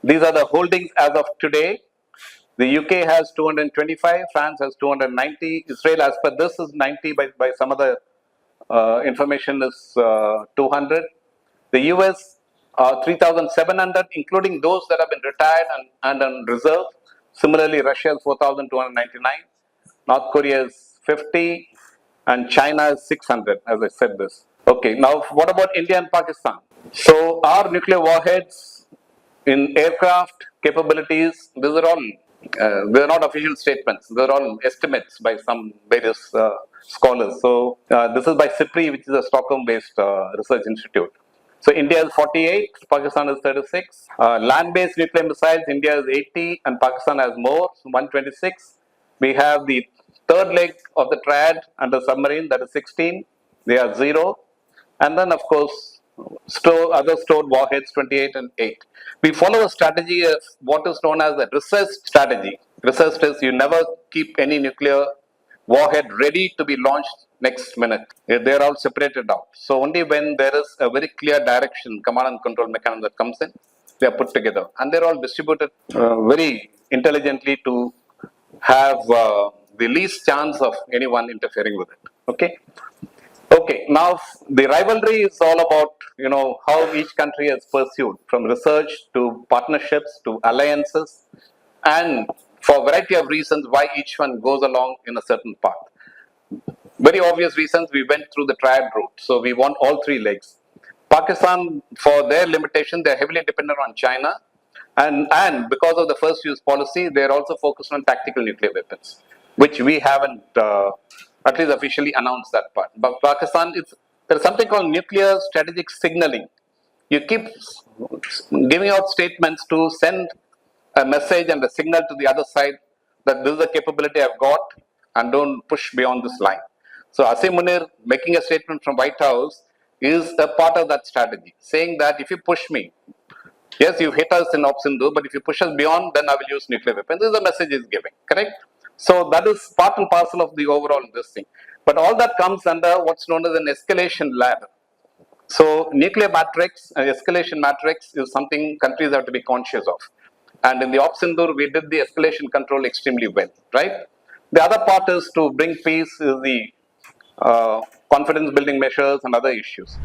These are the holdings as of today. The UK has 225, France has 290, Israel as per this is 90, by some other information is 200. The US 3,700, including those that have been retired and on reserve. Similarly, Russia is 4,299, North Korea is 50, and China is 600, as I said this. Okay, now what about India and Pakistan? So our nuclear warheads in aircraft capabilities, these are not official statements. They're all estimates by some various scholars. So this is by SIPRI, which is a Stockholm-based research institute. So India is 48, Pakistan is 36. Land-based nuclear missiles, India is 80 and Pakistan has more, 126. We have the third leg of the triad under submarine, that is 16. They are 0. And then, of course, other stored warheads, 28 and 8. We follow a strategy of what is known as the recessed strategy. Recessed is you never keep any nuclear warhead ready to be launched next minute. They're all separated out. So only when there is a very clear direction, command and control mechanism that comes in, they are put together. And they're all distributed very intelligently to have the least chance of anyone interfering with it. Okay. Okay, now the rivalry is all about, how each country has pursued from research to partnerships to alliances, and for a variety of reasons why each one goes along in a certain path. Very obvious reasons, we went through the triad route, so we want all three legs. Pakistan, for their limitation, they're heavily dependent on China, and because of the first use policy, they're also focused on tactical nuclear weapons, which we haven't at least officially announced that part. But Pakistan, there's something called nuclear strategic signaling. You keep giving out statements to send a message and a signal to the other side that this is the capability I've got and don't push beyond this line. So Asim Munir making a statement from White House is a part of that strategy, saying that if you push me, yes, you hit us in Op Sindhu, but if you push us beyond, then I will use nuclear weapons. This is the message he's giving, correct? So that is part and parcel of the overall this thing. But all that comes under what's known as an escalation ladder. So nuclear matrix, escalation matrix is something countries have to be conscious of. And in the Op Sindhu, we did the escalation control extremely well, right? The other part is to bring peace is the confidence building measures and other issues.